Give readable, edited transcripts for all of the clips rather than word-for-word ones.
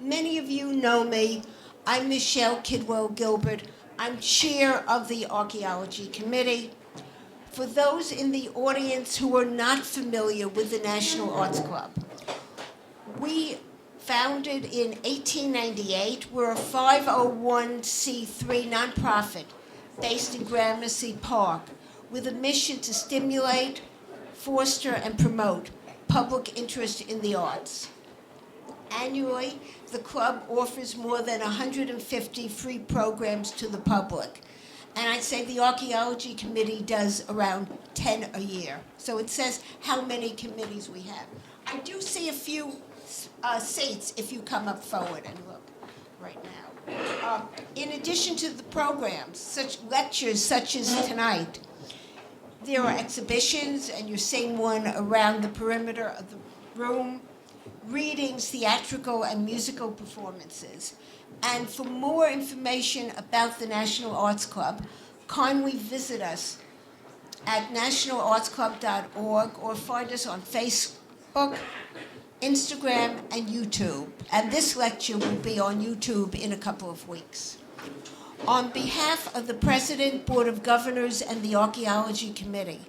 Many of you know me. I'm Michelle Kidwell Gilbert. I'm chair of the Archaeology Committee. For those in the audience who are not familiar with the National Arts Club, we founded in 1898. We're a 501c3 nonprofit based in Gramercy Park with a mission to stimulate, foster, and promote public interest in the arts. Annually, the club offers more than 150 free programs to the public. And I'd say the Archaeology Committee does around 10 a year. So it says how many committees we have. I do see a few seats if you come up forward and look right now. In addition to the programs, such lectures such as tonight, there are exhibitions, and you're seeing one around the perimeter of the room, readings, theatrical and musical performances. And for more information about the National Arts Club, kindly visit us at nationalartsclub.org or find us on Facebook, Instagram, and YouTube. And this lecture will be on YouTube in a couple of weeks. On behalf of the President, Board of Governors, and the Archaeology Committee,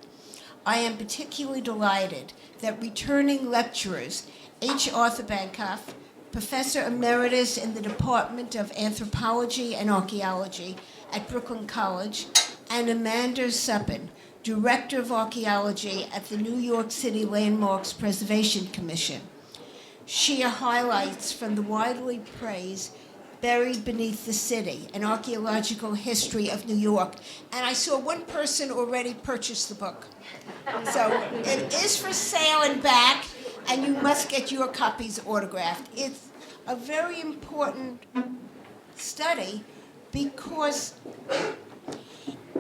I am particularly delighted that returning lecturers H. Arthur Bankoff, Professor Emeritus in the Department of Anthropology and Archaeology at Brooklyn College, and Amanda Sutphin, Director of Archaeology at the New York City Landmarks Preservation Commission, share highlights from the widely praised Buried Beneath the City, an archaeological history of New York. And I saw one person already purchase the book. So it is for sale and back, and you must get your copies autographed. It's a very important study because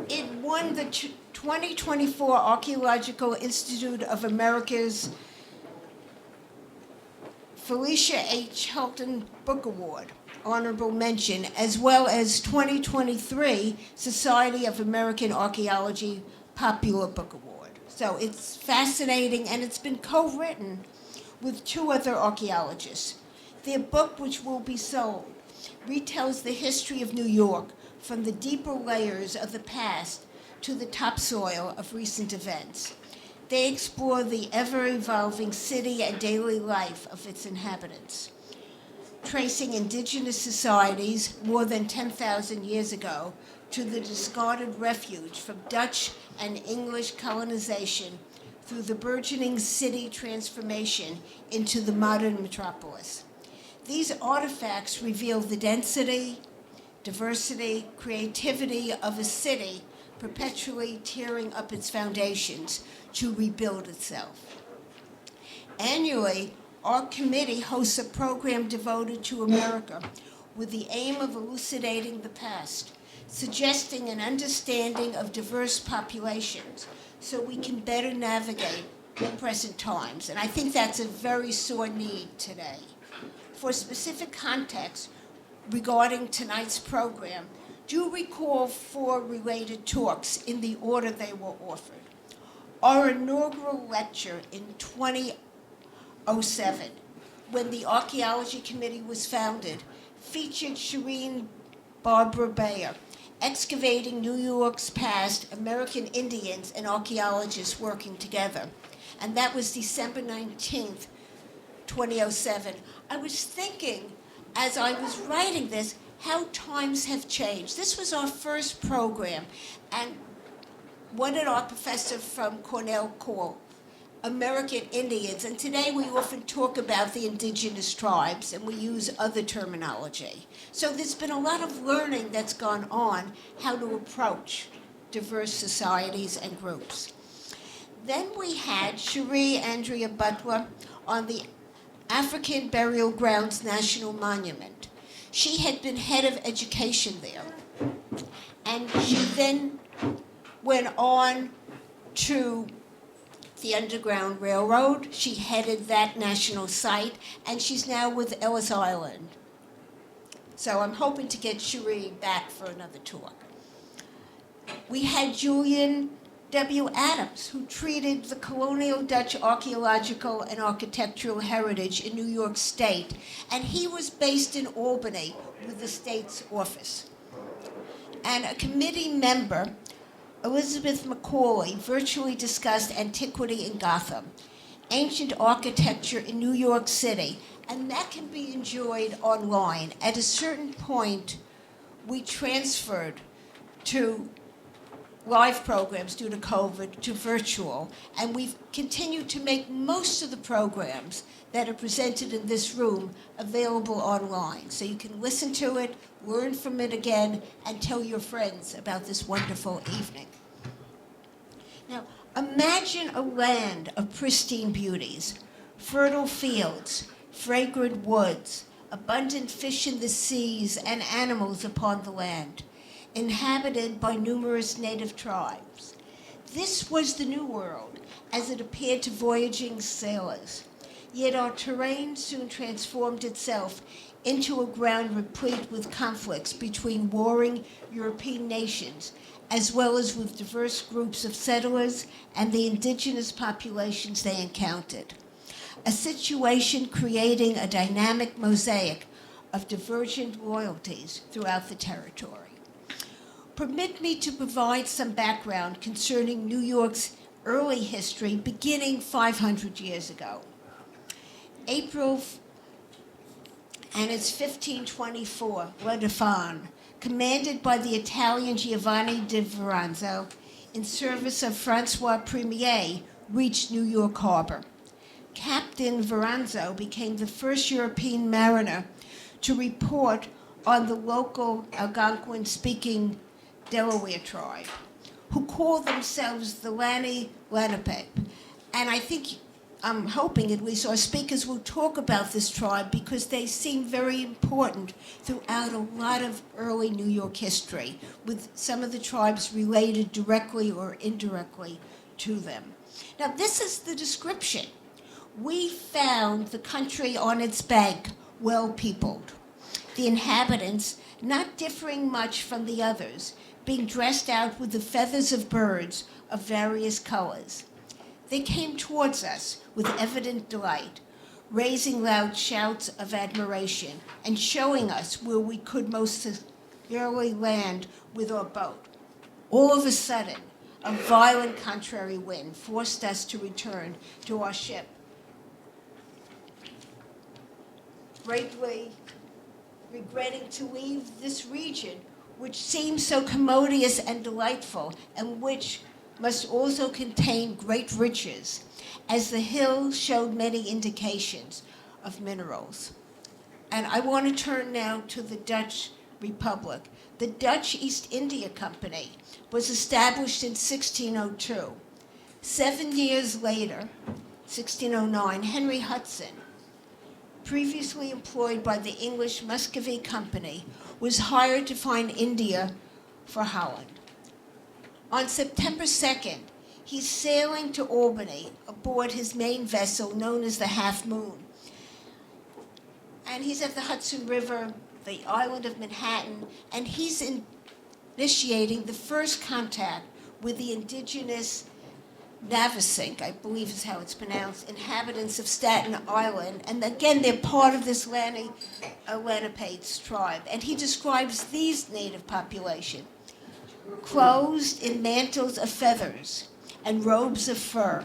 it won the 2024 Archaeological Institute of America's Felicia H. Hilton Book Award, honorable mention, as well as 2023 Society of American Archaeology Popular Book Award. So it's fascinating, and it's been co-written with two other archaeologists. Their book, which will be sold, retells the history of New York from the deeper layers of the past to the topsoil of recent events. They explore the ever-evolving city and daily life of its inhabitants, tracing indigenous societies more than 10,000 years ago to the discarded refuge from Dutch and English colonization through the burgeoning city transformation into the modern metropolis. These artifacts reveal the density, diversity, creativity of a city perpetually tearing up its foundations to rebuild itself. Annually, our committee hosts a program devoted to America with the aim of elucidating the past, suggesting an understanding of diverse populations so we can better navigate present times. And I think that's a very sore need today. For specific context regarding tonight's program, do recall 4 related talks in the order they were offered. Our inaugural lecture in 2007, when the Archaeology Committee was founded, featured Shireen Barbara Bayer, Excavating New York's Past, American Indians and Archaeologists Working Together. And that was December 19th, 2007. I was thinking, as I was writing this, how times have changed. This was our first program, and what did our professor from Cornell call American Indians? And today we often talk about the indigenous tribes, and we use other terminology. So there's been a lot of learning that's gone on how to approach diverse societies and groups. Then we had Cherie Andrea Butler on the African Burial Grounds National Monument. She had been head of education there, and she then went on to the Underground Railroad. She headed that national site, and she's now with Ellis Island. So I'm hoping to get Cherie back for another talk. We had Julian W. Adams, who treated the colonial Dutch archaeological and architectural heritage in New York State, and he was based in Albany with the state's office. And a committee member, Elizabeth Macaulay, virtually discussed antiquity in Gotham, ancient architecture in New York City, and that can be enjoyed online. At a certain point, we transferred to live programs due to COVID to virtual, and we've continued to make most of the programs that are presented in this room available online. So you can listen to it, learn from it again, and tell your friends about this wonderful evening. Now, imagine a land of pristine beauties, fertile fields, fragrant woods, abundant fish in the seas, and animals upon the land, inhabited by numerous native tribes. This was the New World, as it appeared to voyaging sailors. Yet our terrain soon transformed itself into a ground replete with conflicts between warring European nations, as well as with diverse groups of settlers and the indigenous populations they encountered. A situation creating a dynamic mosaic of divergent loyalties throughout the territory. Permit me to provide some background concerning New York's early history beginning 500 years ago. April, and it's 1524, La Dauphine, commanded by the Italian Giovanni di Verranzo in service of Francois Premier, reached New York Harbor. Captain Verranzo became the first European mariner to report on the local Algonquin-speaking Delaware tribe, who call themselves the Lenape. And I'm hoping at least our speakers will talk about this tribe because they seem very important throughout a lot of early New York history, with some of the tribes related directly or indirectly to them. Now, this is the description. We found the country on its bank well-peopled, the inhabitants not differing much from the others, being dressed out with the feathers of birds of various colors. They came towards us with evident delight, raising loud shouts of admiration and showing us where we could most securely land with our boat. All of a sudden, a violent contrary wind forced us to return to our ship. Greatly regretting to leave this region, which seems so commodious and delightful, and which must also contain great riches, as the hills showed many indications of minerals. And I want to turn now to the Dutch Republic. The Dutch East India Company was established in 1602. 7 years later, 1609, Henry Hudson, previously employed by the English Muscovy Company, was hired to find India for Holland. On September 2nd, he's sailing to Albany aboard his main vessel known as the Half Moon. And he's at the Hudson River, the island of Manhattan, and he's initiating the first contact with the indigenous Navasink, I believe is how it's pronounced, inhabitants of Staten Island. And again, they're part of this Lenape's tribe. And he describes these native population, clothed in mantles of feathers and robes of fur,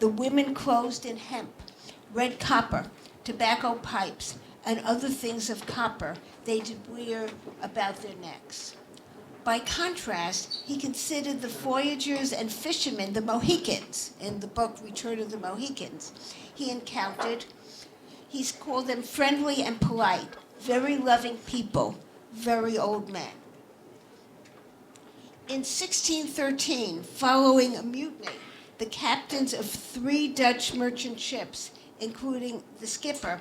the women clothed in hemp, red copper, tobacco pipes, and other things of copper they did wear about their necks. By contrast, he considered the voyagers and fishermen, the Mohicans, in the book Return of the Mohicans, he encountered. He's called them friendly and polite, very loving people, very old men. In 1613, following a mutiny, the captains of 3 Dutch merchant ships, including the skipper,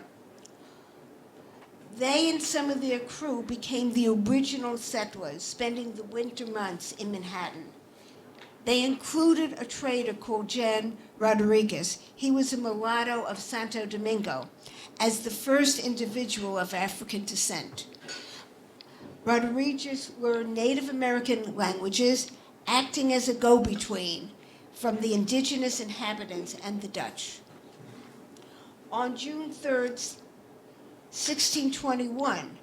they and some of their crew became the original settlers, spending the winter months in Manhattan. They included a trader called Jan Rodriguez. He was a mulatto of Santo Domingo, as the first individual of African descent. Rodriguez learned Native American languages, acting as a go-between from the indigenous inhabitants and the Dutch. On June 3rd, 1621,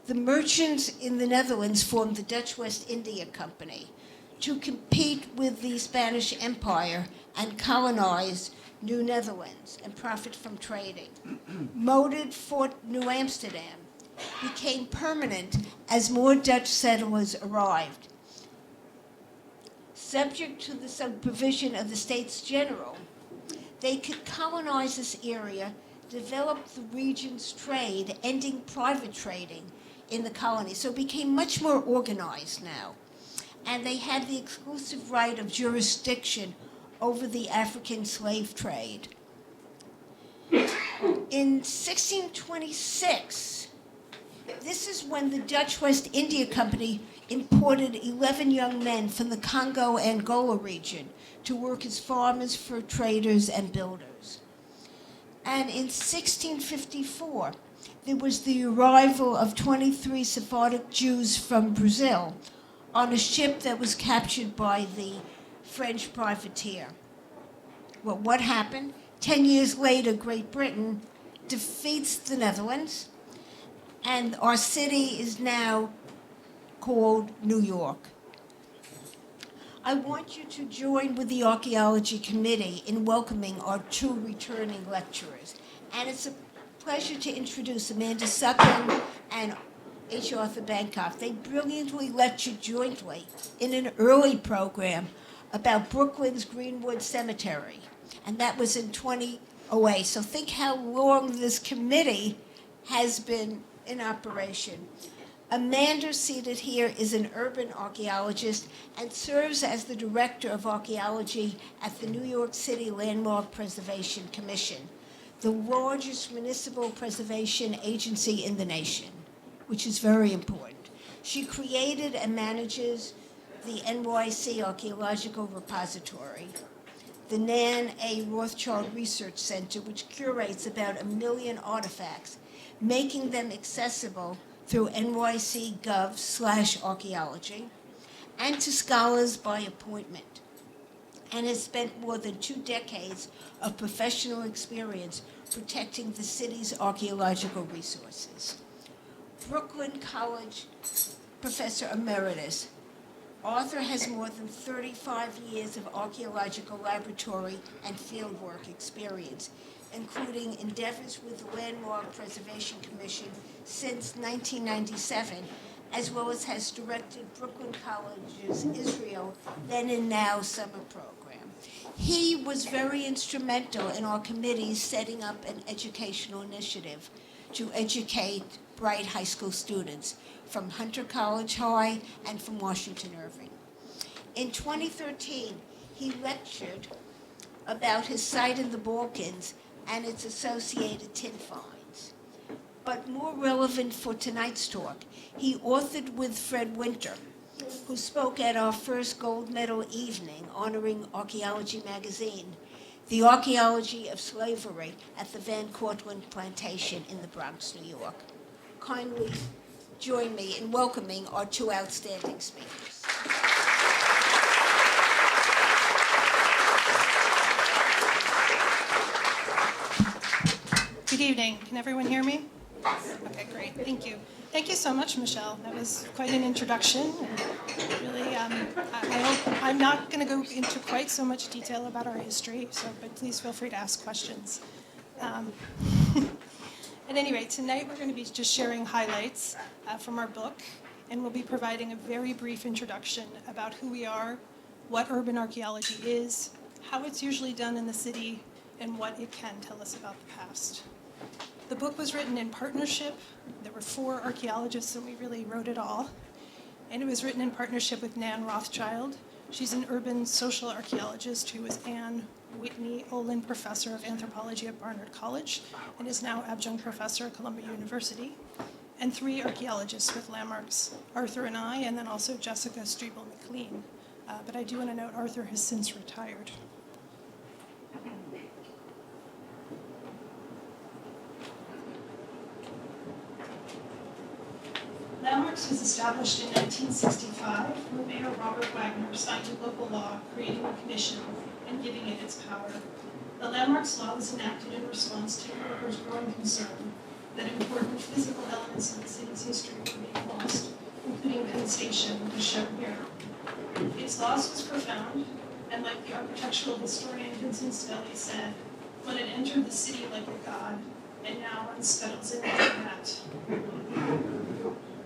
the merchants in the Netherlands formed the Dutch West India Company to compete with the Spanish Empire and colonize New Netherlands and profit from trading. Moated Fort New Amsterdam became permanent as more Dutch settlers arrived. Subject to the supervision of the States General, they could colonize this area, develop the region's trade, ending private trading in the colony. So it became much more organized now. And they had the exclusive right of jurisdiction over the African slave trade. In 1626, this is when the Dutch West India Company imported 11 young men from the Congo-Angola region to work as farmers for traders and builders. And in 1654, there was the arrival of 23 Sephardic Jews from Brazil on a ship that was captured by the French privateer. Well, what happened? 10 years later, Great Britain defeats the Netherlands, and our city is now called New York. I want you to join with the Archaeology Committee in welcoming our two returning lecturers. And it's a pleasure to introduce Amanda Sutphin and H. Arthur Bankoff. They brilliantly lectured jointly in an early program about Brooklyn's Greenwood Cemetery, and that was in 2008. So think how long this committee has been in operation. Amanda, seated here, is an urban archaeologist and serves as the director of archaeology at the New York City Landmarks Preservation Commission, the largest municipal preservation agency in the nation, which is very important. She created and manages the NYC Archaeological Repository, the Nan A. Rothschild Research Center, which curates about 1 million artifacts, making them accessible through nyc.gov/archaeology, and to scholars by appointment, and has spent more than 2 decades of professional experience protecting the city's archaeological resources. Brooklyn College Professor Emeritus. Arthur has more than 35 years of archaeological laboratory and fieldwork experience, including endeavors with the Landmarks Preservation Commission since 1997, as well as has directed Brooklyn College's Israel Then and Now summer program. He was very instrumental in our committee's setting up an educational initiative to educate bright high school students from Hunter College High and from Washington Irving. In 2013, he lectured about his site in the Balkans and its associated tin finds. But more relevant for tonight's talk, he authored with Fred Winter, who spoke at our first gold medal evening honoring Archaeology magazine, The Archaeology of Slavery at the Van Cortlandt Plantation in the Bronx, New York. Kindly join me in welcoming our two outstanding speakers. Good evening. Can everyone hear me? Okay, great. Thank you. Thank you so much, Michelle. That was quite an introduction. And really, I hope I'm not going to go into quite so much detail about our history, but please feel free to ask questions. At any rate, tonight we're going to be just sharing highlights from our book, and we'll be providing a very brief introduction about who we are, what urban archaeology is, how it's usually done in the city, and what it can tell us about the past. The book was written in partnership. There were 4 archaeologists, and we really wrote it all. And it was written in partnership with Nan Rothschild. She's an urban social archaeologist who was Anne Whitney Olin Professor of Anthropology at Barnard College and is now adjunct professor at Columbia University. And 3 archaeologists with Landmarks, Arthur and I, and then also Jessica Striebel-McLean. But I do want to note Arthur has since retired. Landmarks was established in 1965 when Mayor Robert Wagner signed a local law creating a commission and giving it its power. The Landmarks Law was enacted in response to Harper's growing concern that important physical elements of the city's history were being lost, including Penn Station, as shown here. Its loss was profound, and like the architectural historian Vincent Stelly said, when it entered the city like a god, and now unscuttles it like a rat.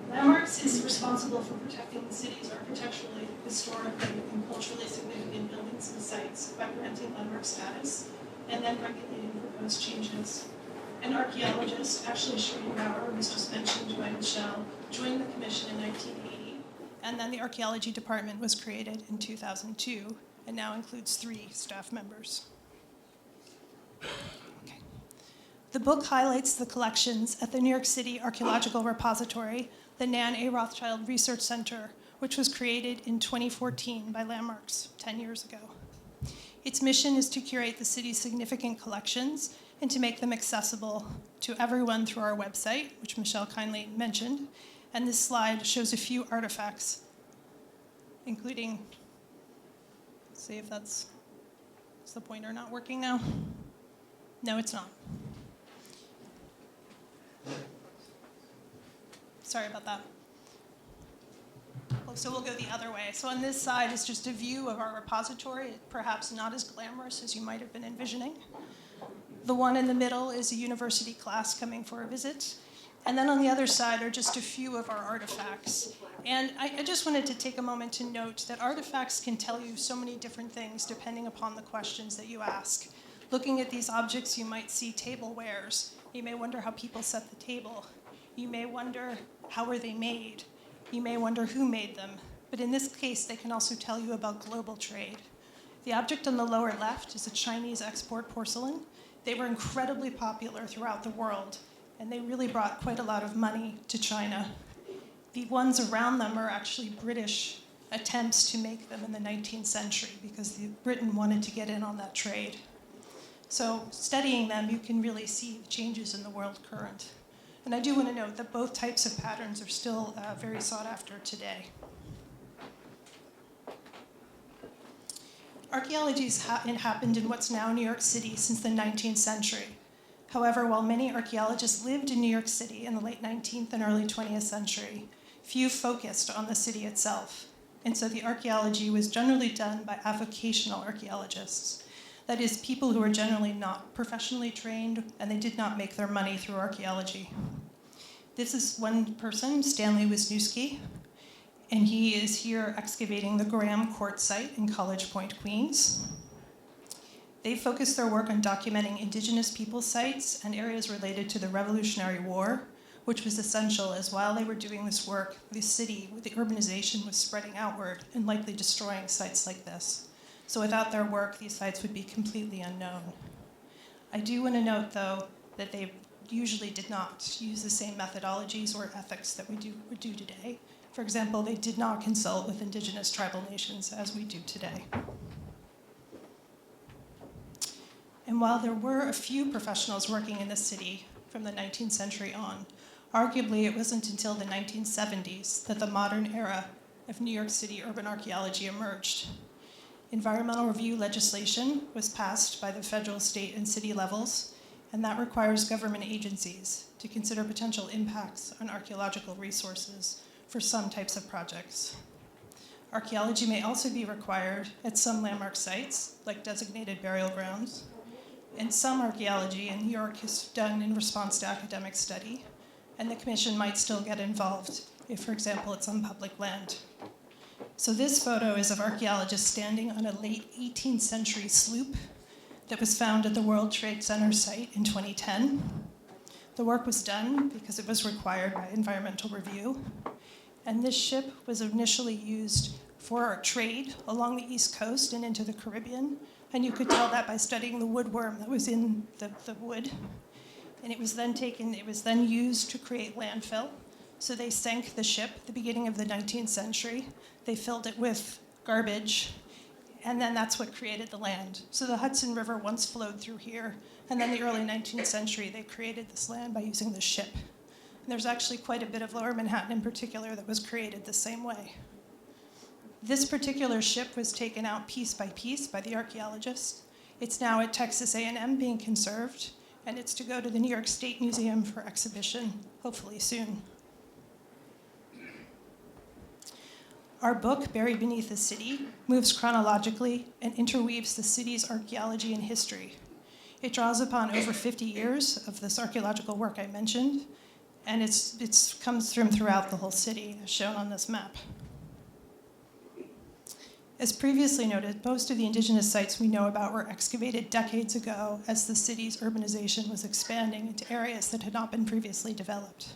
Landmarks is responsible for protecting the city's architecturally, historically, and culturally significant buildings and sites by granting landmark status, and then regulating proposed changes. An archaeologist, Ashley Schredenbauer, was just mentioned by Michelle, joined the commission in 1980, and then the Archaeology Department was created in 2002, and now includes 3 staff members. Okay. The book highlights the collections at the New York City Archaeological Repository, the Nan A. Rothschild Research Center, which was created in 2014 by Landmarks, 10 years ago. Its mission is to curate the city's significant collections and to make them accessible to everyone through our website, which Michelle kindly mentioned. And this slide shows a few artifacts, including, let's see if is the pointer not working now? No, it's not. Sorry about that. So we'll go the other way. So on this side is just a view of our repository, perhaps not as glamorous as you might have been envisioning. The one in the middle is a university class coming for a visit. And then on the other side are just a few of our artifacts. And I just wanted to take a moment to note that artifacts can tell you so many different things depending upon the questions that you ask. Looking at these objects, you might see tablewares. You may wonder how people set the table. You may wonder how were they made. You may wonder who made them. But in this case, they can also tell you about global trade. The object on the lower left is a Chinese export porcelain. They were incredibly popular throughout the world, and they really brought quite a lot of money to China. The ones around them are actually British attempts to make them in the 19th century because Britain wanted to get in on that trade. So studying them, you can really see the changes in the world current. And I do want to note that both types of patterns are still very sought after today. Archaeology has happened in what's now New York City since the 19th century. However, while many archaeologists lived in New York City in the late 19th and early 20th century, few focused on the city itself. And so the archaeology was generally done by avocational archaeologists. That is, people who were generally not professionally trained, and they did not make their money through archaeology. This is one person, Stanley Wisniewski, and he is here excavating the Graham Court site in College Point, Queens. They focused their work on documenting Indigenous people sites and areas related to the Revolutionary War, which was essential as while they were doing this work, the city, with the urbanization, was spreading outward and likely destroying sites like this. So without their work, these sites would be completely unknown. I do want to note, though, that they usually did not use the same methodologies or ethics that we would do today. For example, they did not consult with indigenous tribal nations as we do today. And while there were a few professionals working in the city from the 19th century on, arguably it wasn't until the 1970s that the modern era of New York City urban archaeology emerged. Environmental review legislation was passed by the federal, state, and city levels, and that requires government agencies to consider potential impacts on archaeological resources for some types of projects. Archaeology may also be required at some landmark sites, like designated burial grounds, and some archaeology in New York is done in response to academic study, and the commission might still get involved if, for example, it's on public land. So this photo is of archaeologists standing on a late 18th century sloop that was found at the World Trade Center site in 2010. The work was done because it was required by environmental review. And this ship was initially used for trade along the East Coast and into the Caribbean. And you could tell that by studying the woodworm that was in the wood. And it was then used to create landfill. So they sank the ship at the beginning of the 19th century. They filled it with garbage, and then that's what created the land. So the Hudson River once flowed through here, and then the early 19th century, they created this land by using the ship. And there's actually quite a bit of Lower Manhattan in particular that was created the same way. This particular ship was taken out piece by piece by the archaeologists. It's now at Texas A&M being conserved, and it's to go to the New York State Museum for exhibition, hopefully soon. Our book, Buried Beneath the City, moves chronologically and interweaves the city's archaeology and history. It draws upon over 50 years of this archaeological work I mentioned, and it comes from throughout the whole city, as shown on this map. As previously noted, most of the indigenous sites we know about were excavated decades ago as the city's urbanization was expanding into areas that had not been previously developed.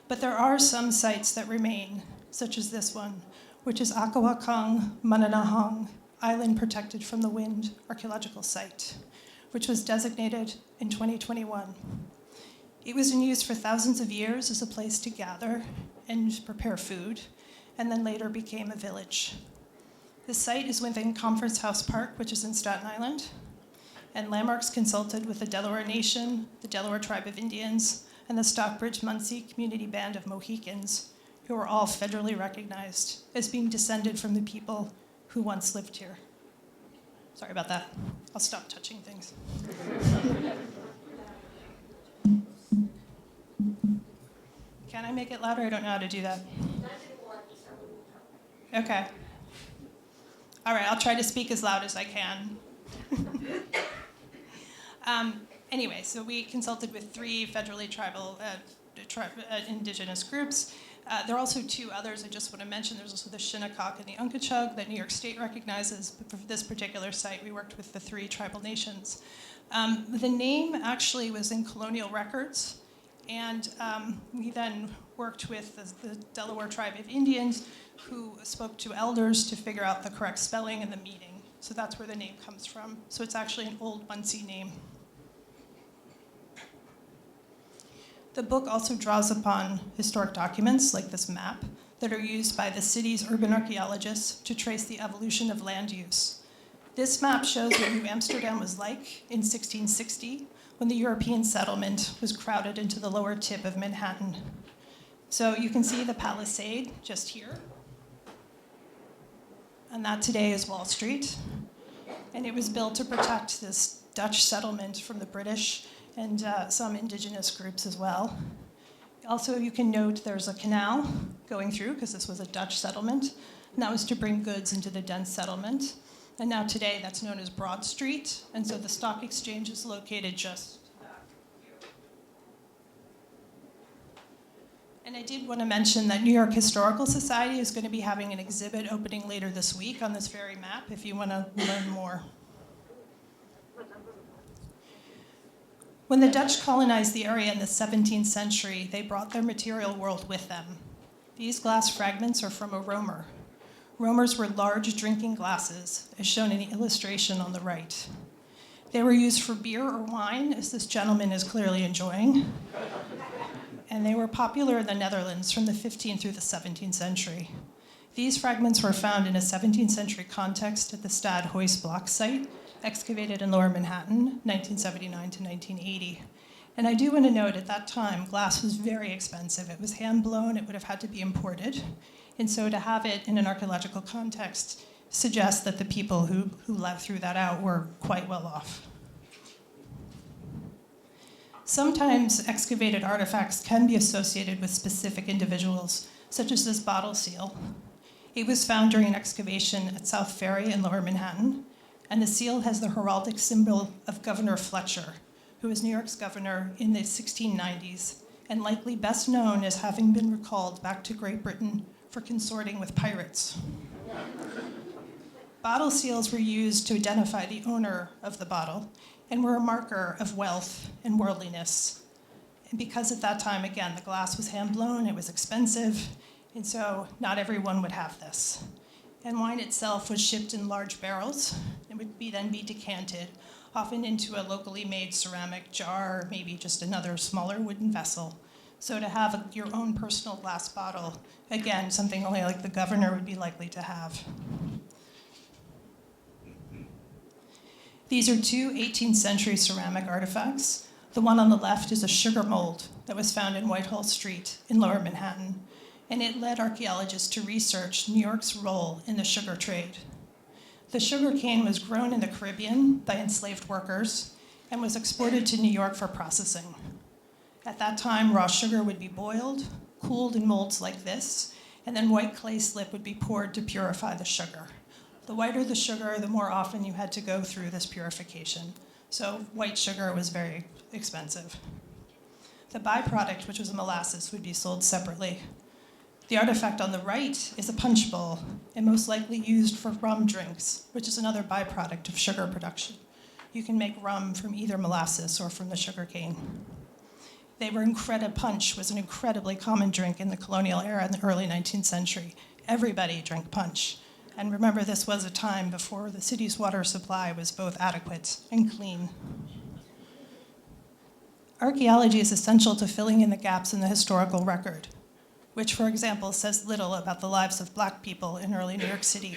But there are some sites that remain, such as this one, which is Akawakang Mananahang, Island Protected from the Wind Archaeological Site, which was designated in 2021. It was in use for thousands of years as a place to gather and prepare food, and then later became a village. The site is within Conference House Park, which is in Staten Island, and Landmarks consulted with the Delaware Nation, the Delaware Tribe of Indians, and the Stockbridge-Munsee Community Band of Mohicans, who are all federally recognized as being descended from the people who once lived here. Sorry about that. I'll stop touching things. Can I make it louder? I don't know how to do that. Okay. All right, I'll try to speak as loud as I can. Anyway, so we consulted with 3 federally indigenous groups. There are also 2 others I just want to mention. There's also the Shinnecock and the Unkachug that New York State recognizes. But for this particular site, we worked with the 3 tribal nations. The name actually was in colonial records, and we then worked with the Delaware Tribe of Indians, who spoke to elders to figure out the correct spelling and the meaning. So that's where the name comes from. So it's actually an old Munsee name. The book also draws upon historic documents, like this map, that are used by the city's urban archaeologists to trace the evolution of land use. This map shows what New Amsterdam was like in 1660, when the European settlement was crowded into the lower tip of Manhattan. So you can see the Palisade just here, and that today is Wall Street. And it was built to protect this Dutch settlement from the British and some indigenous groups as well. Also, you can note there's a canal going through, because this was a Dutch settlement, and that was to bring goods into the dense settlement. And now today, that's known as Broad Street, and so the stock exchange is located just back here. And I did want to mention that New York Historical Society is going to be having an exhibit opening later this week on this very map, if you want to learn more. When the Dutch colonized the area in the 17th century, they brought their material world with them. These glass fragments are from a romer. Romers were large drinking glasses, as shown in the illustration on the right. They were used for beer or wine, as this gentleman is clearly enjoying. And they were popular in the Netherlands from the 15th through the 17th century. These fragments were found in a 17th century context at the Stad Huisblok site, excavated in Lower Manhattan, 1979 to 1980. And I do want to note, at that time, glass was very expensive. It was hand-blown, it would have had to be imported. And so to have it in an archaeological context suggests that the people who let threw that out were quite well off. Sometimes excavated artifacts can be associated with specific individuals, such as this bottle seal. It was found during an excavation at South Ferry in Lower Manhattan, and the seal has the heraldic symbol of Governor Fletcher, who was New York's governor in the 1690s, and likely best known as having been recalled back to Great Britain for consorting with pirates. Bottle seals were used to identify the owner of the bottle and were a marker of wealth and worldliness. And because at that time, again, the glass was hand-blown, it was expensive, and so not everyone would have this. And wine itself was shipped in large barrels and would then be decanted, often into a locally made ceramic jar, or maybe just another smaller wooden vessel. So to have your own personal glass bottle, again, something only like the governor would be likely to have. These are 2 18th century ceramic artifacts. The one on the left is a sugar mold that was found in Whitehall Street in Lower Manhattan. and it led archaeologists to research New York's role in the sugar trade. The sugar cane was grown in the Caribbean by enslaved workers and was exported to New York for processing. At that time, raw sugar would be boiled, cooled in molds like this, and then white clay slip would be poured to purify the sugar. The whiter the sugar, the more often you had to go through this purification. So white sugar was very expensive. The byproduct, which was molasses, would be sold separately. The artifact on the right is a punch bowl, and most likely used for rum drinks, which is another byproduct of sugar production. You can make rum from either molasses or from the sugar cane. Punch was an incredibly common drink in the colonial era in the early 19th century. Everybody drank punch. And remember, this was a time before the city's water supply was both adequate and clean. Archaeology is essential to filling in the gaps in the historical record, which, for example, says little about the lives of Black people in early New York City.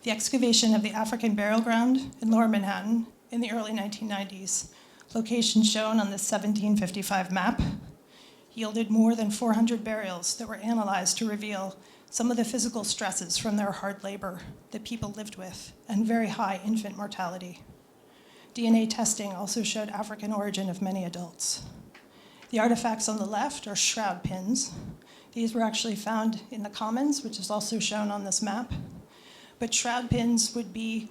The excavation of the African burial ground in Lower Manhattan in the early 1990s, location shown on the 1755 map, yielded more than 400 burials that were analyzed to reveal some of the physical stresses from their hard labor that people lived with and very high infant mortality. DNA testing also showed African origin of many adults. The artifacts on the left are shroud pins. These were actually found in the Commons, which is also shown on this map. But shroud pins would be,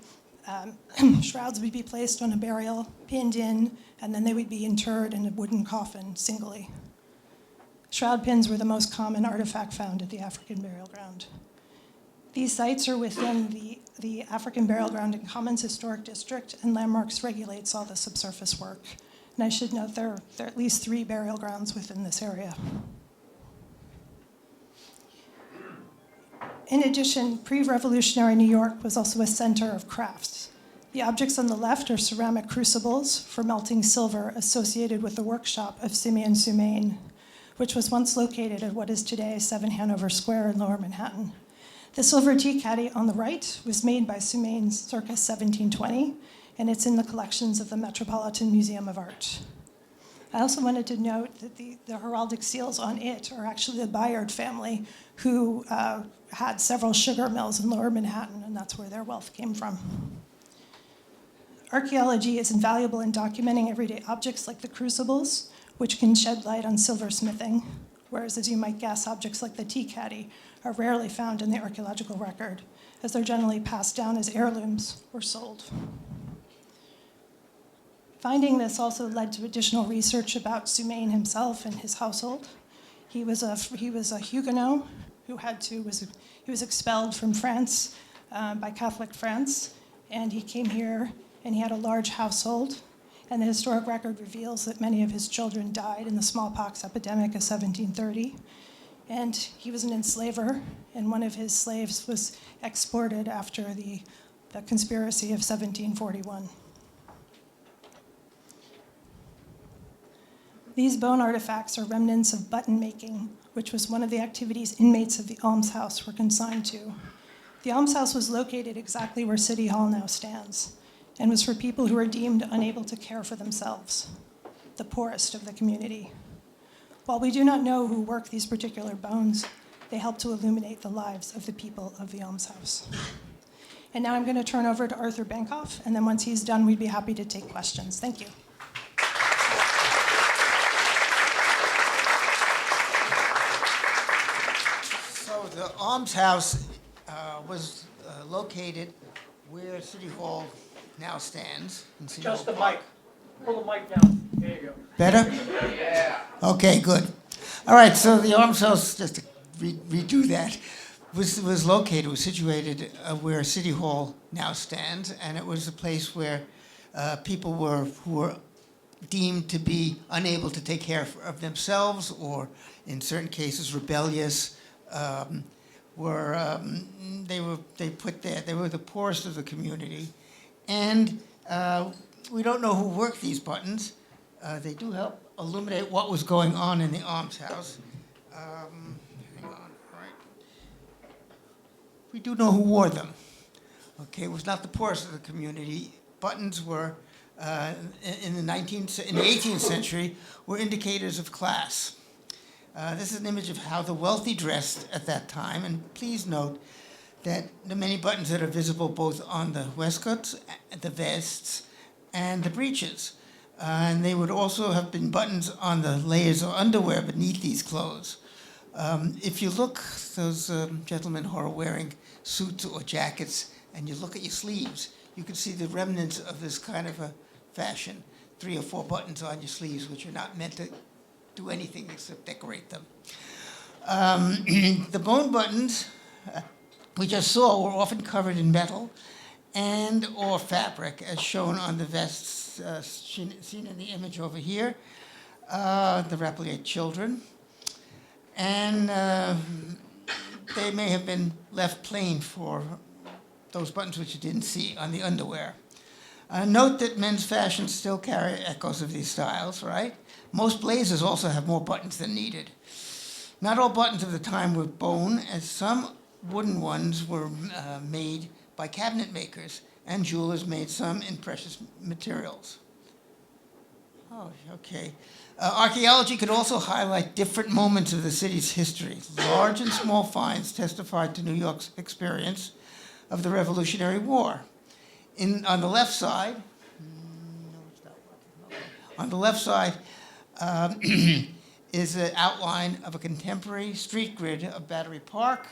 shrouds would be placed on a burial, pinned in, and then they would be interred in a wooden coffin singly. Shroud pins were the most common artifact found at the African burial ground. These sites are within the African burial ground and Commons Historic District, and Landmarks regulates all the subsurface work. And I should note there are at least 3 burial grounds within this area. In addition, pre-revolutionary New York was also a center of crafts. The objects on the left are ceramic crucibles for melting silver associated with the workshop of Simeon Sumain, which was once located at what is today 7 Hanover Square in Lower Manhattan. The silver tea caddy on the right was made by Sumain circa 1720, and it's in the collections of the Metropolitan Museum of Art. I also wanted to note that the heraldic seals on it are actually the Bayard family, who had several sugar mills in Lower Manhattan, and that's where their wealth came from. Archaeology is invaluable in documenting everyday objects like the crucibles, which can shed light on silversmithing, whereas, as you might guess, objects like the tea caddy are rarely found in the archaeological record, as they're generally passed down as heirlooms or sold. Finding this also led to additional research about Sumain himself and his household. He was a Huguenot who was expelled from France by Catholic France, and he came here and he had a large household. And the historic record reveals that many of his children died in the smallpox epidemic of 1730. And he was an enslaver, and one of his slaves was exported after the conspiracy of 1741. These bone artifacts are remnants of button making, which was one of the activities inmates of the almshouse were consigned to. The almshouse was located exactly where City Hall now stands, and was for people who were deemed unable to care for themselves, the poorest of the community. While we do not know who worked these particular bones, they help to illuminate the lives of the people of the almshouse. And now I'm going to turn over to Arthur Bankoff, and then once he's done, we'd be happy to take questions. Thank you. So the almshouse was located where City Hall now stands. In City Just the Hall mic. Pull the mic down. There you go. Better? Yeah. Okay, good. All right, so the almshouse, just to redo that, was located, was situated where City Hall now stands, and it was a place where people who were deemed to be unable to take care of themselves, or in certain cases rebellious, they were the poorest of the community, and we don't know who worked these buttons. They do help illuminate what was going on in the almshouse. Hang on, right? We do know who wore them. Okay, it was not the poorest of the community. Buttons were in the 18th century were indicators of class. This is an image of how the wealthy dressed at that time, and please note that the many buttons that are visible both on the waistcoats, the vests, and the breeches. And they would also have been buttons on the layers of underwear beneath these clothes. If you look, those gentlemen who are wearing suits or jackets, and you look at your sleeves, you can see the remnants of this kind of a fashion. 3 or 4 buttons on your sleeves, which are not meant to do anything except decorate them. The bone buttons we just saw were often covered in metal and or fabric, as shown on the vests seen in the image over here, the repliate children. And they may have been left plain for those buttons which you didn't see on the underwear. Note that men's fashions still carry echoes of these styles, right? Most blazers also have more buttons than needed. Not all buttons of the time were bone, as some wooden ones were made by cabinet makers, and jewelers made some in precious materials. Oh, okay. Archaeology could also highlight different moments of the city's history. Large and small finds testified to New York's experience of the Revolutionary War. On the left side, is an outline of a contemporary street grid of Battery Park,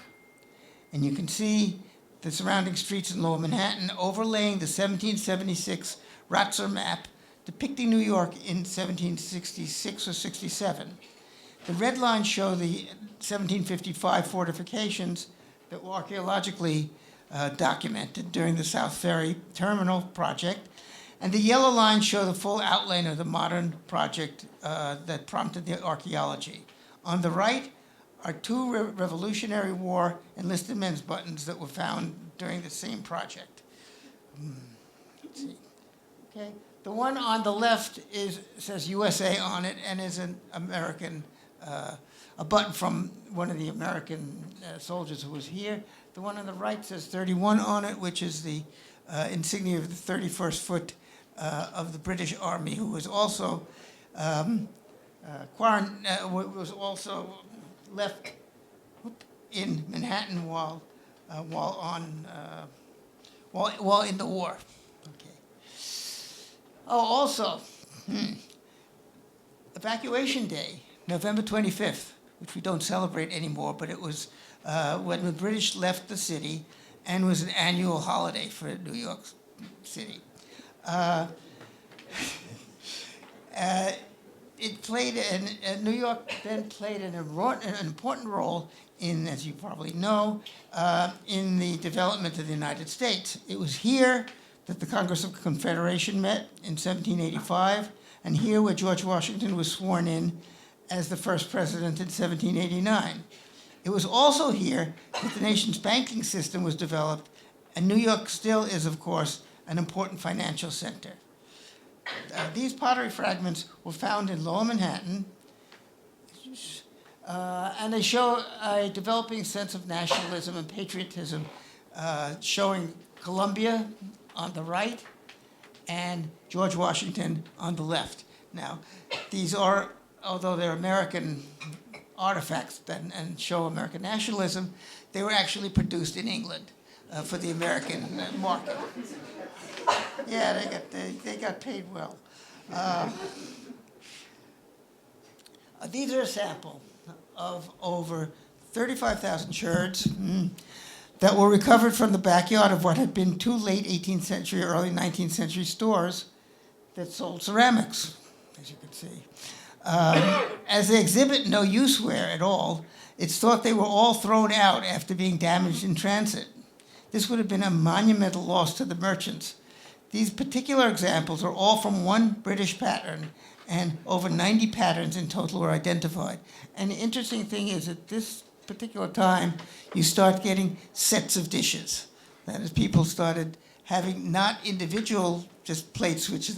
and you can see the surrounding streets in Lower Manhattan overlaying the 1776 Ratzer map depicting New York in 1766 or 67. The red lines show the 1755 fortifications that were archaeologically documented during the South Ferry Terminal project, and the yellow lines show the full outline of the modern project that prompted the archaeology. On the right are 2 Revolutionary War enlisted men's buttons that were found during the same project. Let's see. Okay. The one on the left says USA on it and is an American, a button from one of the American soldiers who was here. The one on the right says 31 on it, which is the insignia of the 31st Foot of the British Army, who was also left in Manhattan while in the war. Okay. Oh, also, Evacuation Day, November 25th, which we don't celebrate anymore, but it was when the British left the city and was an annual holiday for New York City. New York then played an important role in, as you probably know, in the development of the United States. It was here that the Congress of Confederation met in 1785, and here where George Washington was sworn in as the first president in 1789. It was also here that the nation's banking system was developed, and New York still is, of course, an important financial center. These pottery fragments were found in Lower Manhattan, and they show a developing sense of nationalism and patriotism, showing Columbia on the right and George Washington on the left. Now, these are, although they're American artifacts and show American nationalism, they were actually produced in England for the American market. Yeah, they got paid well. These are a sample of over 35,000 sherds that were recovered from the backyard of what had been 2 late 18th century, early 19th century stores that sold ceramics, as you can see. As they exhibit no use wear at all, it's thought they were all thrown out after being damaged in transit. This would have been a monumental loss to the merchants. These particular examples are all from one British pattern, and over 90 patterns in total were identified. And the interesting thing is, at this particular time, you start getting sets of dishes. That is, people started having not individual just plates, which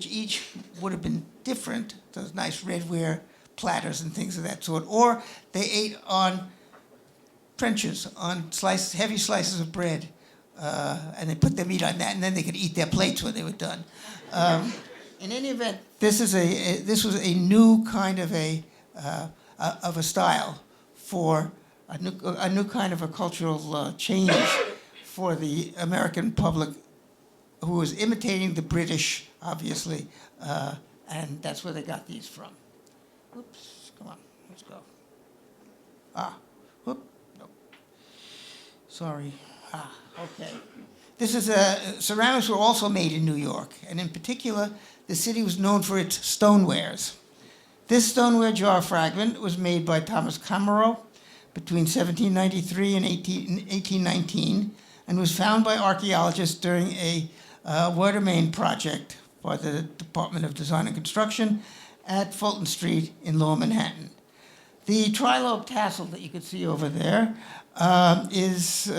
each would have been different, those nice redware platters and things of that sort, or they ate on trenchers, on heavy slices of bread, and they put their meat on that, and then they could eat their plates when they were done. In any event, this was a new kind of a of a style for a new kind of a cultural change for the American public, who was imitating the British, obviously, and that's where they got these from. Oops, come on, let's go. Whoop, no. Sorry. Okay. This is ceramics were also made in New York, and in particular, the city was known for its stonewares. This stoneware jar fragment was made by Thomas Camero between 1793 and 1819, and was found by archaeologists during a water main project by the Department of Design and Construction at Fulton Street in Lower Manhattan. The tri-lobe tassel that you can see over there is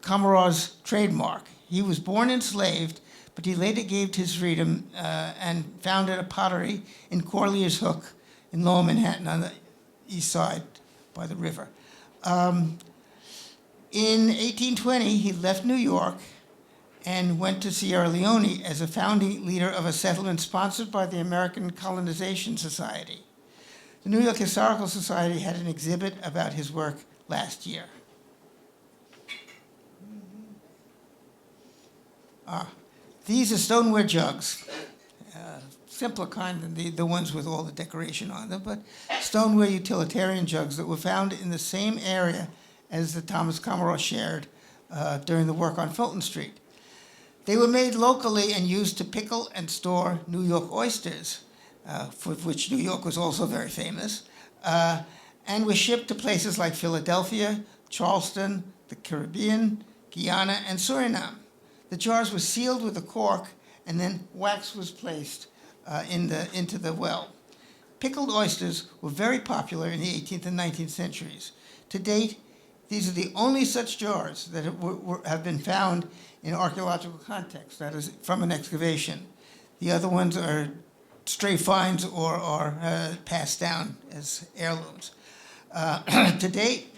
Camero's trademark. He was born enslaved, but he later gave his freedom and founded a pottery in Corlier's Hook in Lower Manhattan on the east side by the river. In 1820, he left New York and went to Sierra Leone as a founding leader of a settlement sponsored by the American Colonization Society. The New York Historical Society had an exhibit about his work last year. These are stoneware jugs, simpler kind than the ones with all the decoration on them, but stoneware utilitarian jugs that were found in the same area as the Thomas Camero shared during the work on Fulton Street. They were made locally and used to pickle and store New York oysters, for which New York was also very famous, and were shipped to places like Philadelphia, Charleston, the Caribbean, Guyana, and Suriname. The jars were sealed with a cork, and then wax was placed into the well. Pickled oysters were very popular in the 18th and 19th centuries. To date, these are the only such jars that have been found in archaeological context, that is, from an excavation. The other ones are stray finds or are passed down as heirlooms. To date,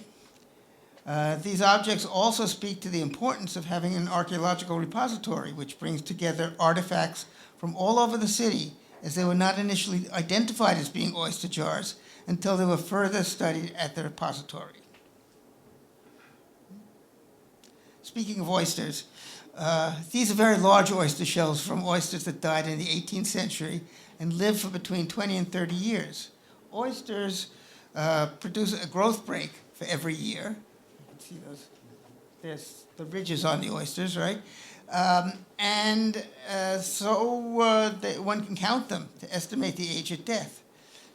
these objects also speak to the importance of having an archaeological repository, which brings together artifacts from all over the city, as they were not initially identified as being oyster jars until they were further studied at the repository. Speaking of oysters, these are very large oyster shells from oysters that died in the 18th century and lived for between 20 and 30 years. Oysters produce a growth break for every year. See those? There's the ridges on the oysters, right? So one can count them to estimate the age of death.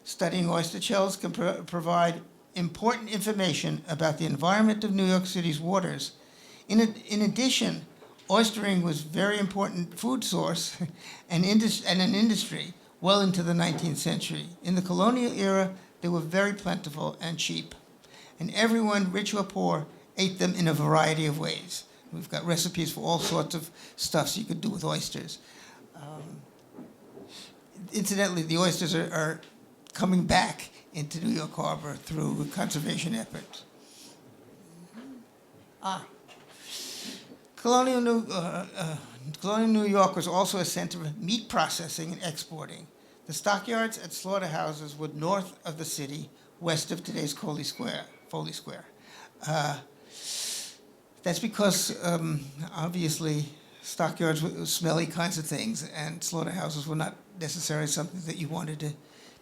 Studying oyster shells can provide important information about the environment of New York City's waters. In addition, oystering was a very important food source and an industry well into the 19th century. In the colonial era, they were very plentiful and cheap, and everyone, rich or poor, ate them in a variety of ways. We've got recipes for all sorts of stuff you could do with oysters. Incidentally, the oysters are coming back into New York Harbor through conservation efforts. Colonial New York was also a center of meat processing and exporting. The stockyards at slaughterhouses were north of the city, west of today's Foley Square. That's because, obviously, stockyards were smelly kinds of things, and slaughterhouses were not necessarily something that you wanted to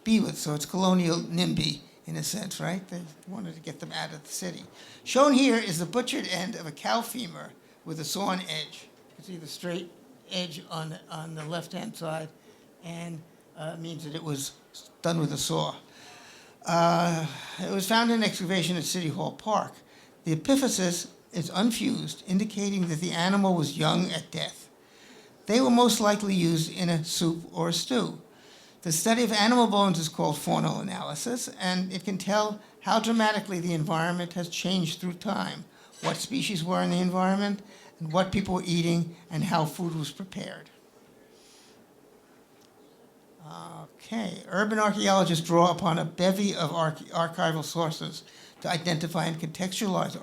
be with. So it's colonial NIMBY, in a sense, right? They wanted to get them out of the city. Shown here is the butchered end of a cow femur with a sawn edge. You can see the straight edge on the left-hand side, and means that it was done with a saw. It was found in an excavation at City Hall Park. The epiphysis is unfused, indicating that the animal was young at death. They were most likely used in a soup or a stew. The study of animal bones is called faunal analysis, and it can tell how dramatically the environment has changed through time, what species were in the environment, and what people were eating, and how food was prepared. Okay, urban archaeologists draw upon a bevy of archival sources to identify and contextualize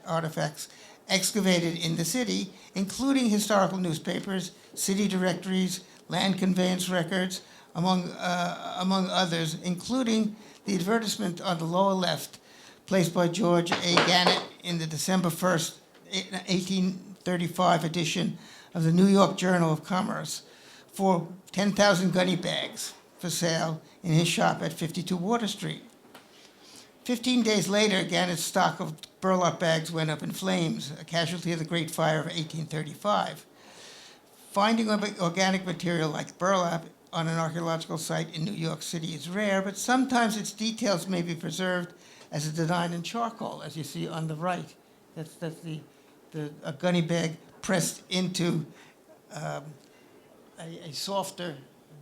artifacts excavated in the city, including historical newspapers, city directories, land conveyance records, among others, including the advertisement on the lower left, placed by George A. Gannett in the December 1st, 1835 edition of the New York Journal of Commerce for 10,000 gunny bags for sale in his shop at 52 Water Street. 15 days later, Gannett's stock of burlap bags went up in flames, a casualty of the Great Fire of 1835. Finding organic material like burlap on an archaeological site in New York City is rare, but sometimes its details may be preserved as a design in charcoal, as you see on the right. That's a gunny bag pressed into a softer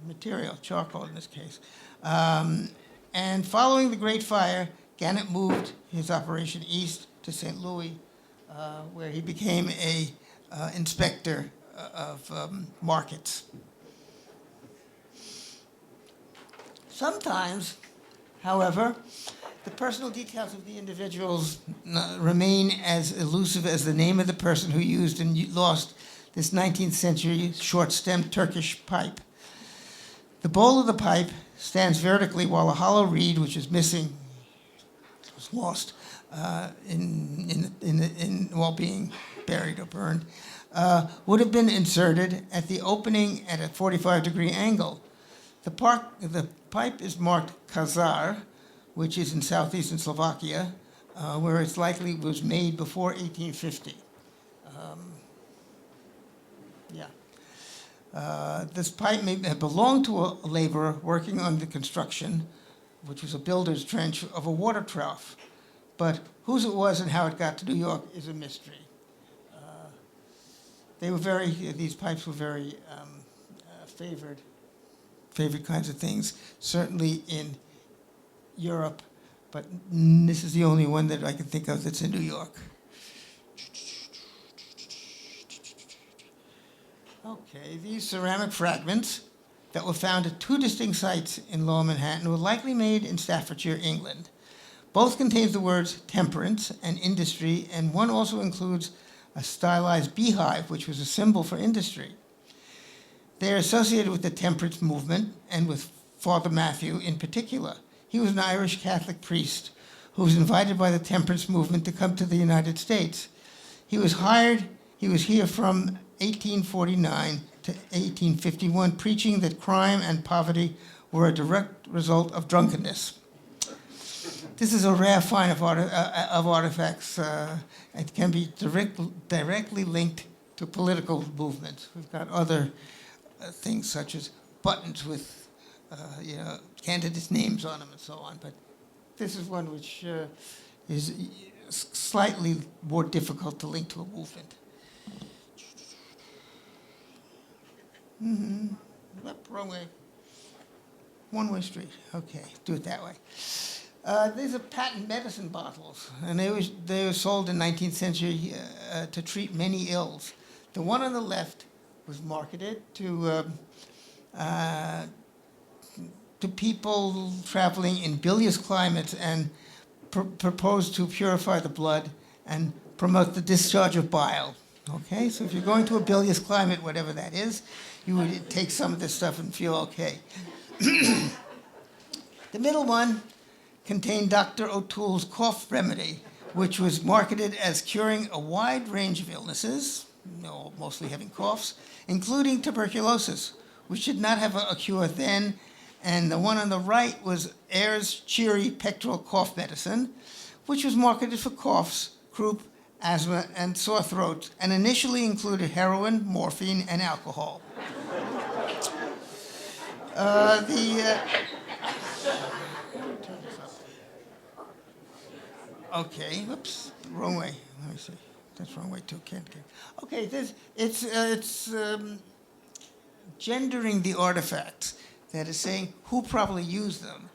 material, charcoal in this case. And following the Great Fire, Gannett moved his operation east to St. Louis, where he became a inspector of markets. Sometimes, however, the personal details of the individuals remain as elusive as the name of the person who used and lost this 19th century short-stemmed Turkish pipe. The bowl of the pipe stands vertically while a hollow reed, which is missing, was lost while being buried or burned, would have been inserted at the opening at a 45-degree angle. The pipe is marked Kazar, which is in southeastern Slovakia, where it's likely was made before 1850. This pipe may have belonged to a laborer working on the construction, which was a builder's trench of a water trough. But whose it was and how it got to New York is a mystery. These pipes were very favored kinds of things, certainly in Europe, but this is the only one that I can think of that's in New York. Okay, these ceramic fragments that were found at two distinct sites in Lower Manhattan were likely made in Staffordshire, England. Both contain the words temperance and industry, and one also includes a stylized beehive, which was a symbol for industry. They are associated with the temperance movement and with Father Matthew in particular. He was an Irish Catholic priest who was invited by the temperance movement to come to the United States. He was here from 1849 to 1851, preaching that crime and poverty were a direct result of drunkenness. This is a rare find of artifacts. It can be directly linked to political movements. We've got other things such as buttons with candidates' names on them and so on. But this is one which is slightly more difficult to link to a movement. Wrong way. One-way street. Okay, do it that way. These are patent medicine bottles, and they were sold in 19th century to treat many ills. The one on the left was marketed to people traveling in bilious climates and proposed to purify the blood and promote the discharge of bile. Okay, so if you're going to a bilious climate, whatever that is, you would take some of this stuff and feel okay. The middle one contained Dr. O'Toole's cough remedy, which was marketed as curing a wide range of illnesses, mostly having coughs, including tuberculosis, which did not have a cure then. And the one on the right was Ayer's Cheery Pectoral Cough Medicine, which was marketed for coughs, croup, asthma, and sore throats, and initially included heroin, morphine, and alcohol. Okay, whoops, wrong way. Let me see. That's wrong way too. Can't. Okay, it's gendering the artifacts. That is saying who probably used them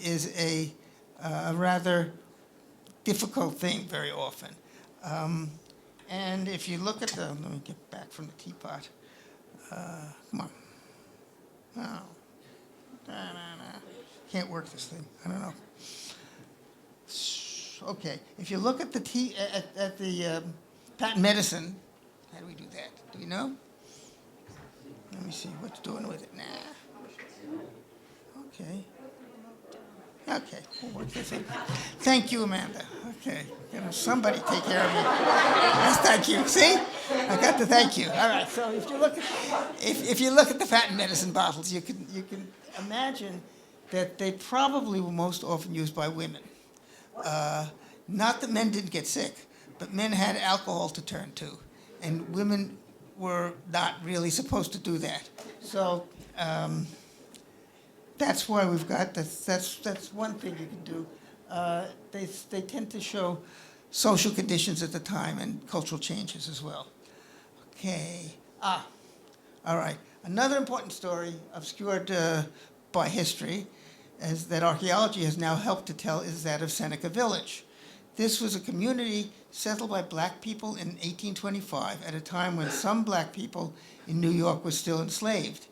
is a rather difficult thing very often. And if you look at let me get back from the teapot. Come on. No. Can't work this thing. I don't know. Okay, if you look at the patent medicine, how do we do that? Do we know? Let me see what's doing with it. Nah. Okay. Okay, we'll work this out. Thank you, Amanda. Okay, somebody take care of me. Yes, thank you. See, I got the thank you. All right. So if you look at the patent medicine bottles, you can imagine that they probably were most often used by women. Not that men didn't get sick, but men had alcohol to turn to, and women were not really supposed to do that. So. That's why we've got this. That's one thing you can do. They tend to show social conditions at the time and cultural changes as well. Okay. All right. Another important story obscured by history, as that archaeology has now helped to tell, is that of Seneca Village. This was a community settled by black people in 1825 at a time when some black people in New York were still enslaved.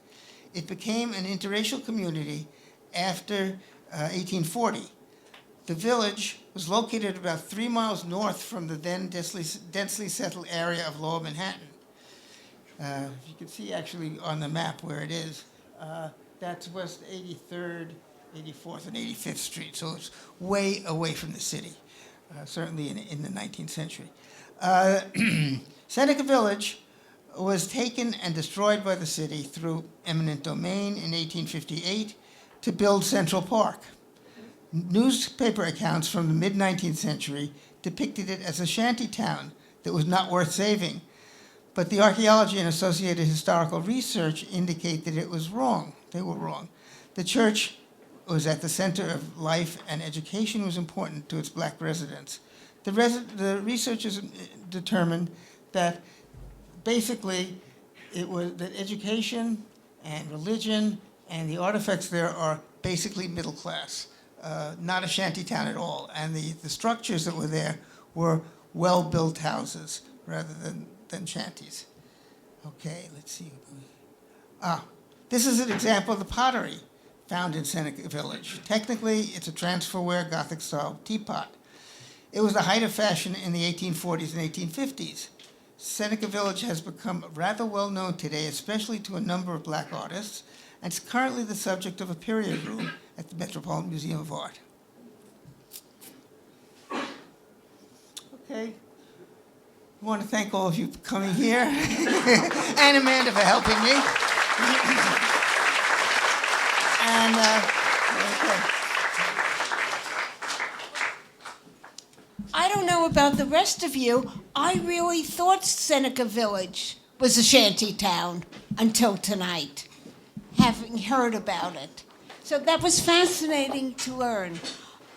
It became an interracial community after 1840. The village was located about 3 miles north from the then densely settled area of Lower Manhattan. You can see actually on the map where it is. That's West 83rd, 84th, and 85th Street, so it's way away from the city, certainly in the 19th century. Seneca Village was taken and destroyed by the city through eminent domain in 1858 to build Central Park. Newspaper accounts from the mid-19th century depicted it as a shanty town that was not worth saving, but the archaeology and associated historical research indicate that it was wrong. They were wrong. The church was at the center of life, and education was important to its black residents. The researchers determined that basically, it was that education and religion and the artifacts there are basically middle class, not a shanty town at all. And the structures that were there were well-built houses rather than shanties. Okay, let's see. This is an example of the pottery found in Seneca Village. Technically, it's a transferware Gothic-style teapot. It was the height of fashion in the 1840s and 1850s. Seneca Village has become rather well known today, especially to a number of black artists, and it's currently the subject of a period room at the Metropolitan Museum of Art. Okay. I want to thank all of you for coming here, and Amanda for helping me. And okay. I don't know about the rest of you. I really thought Seneca Village was a shanty town until tonight, having heard about it. So that was fascinating to learn.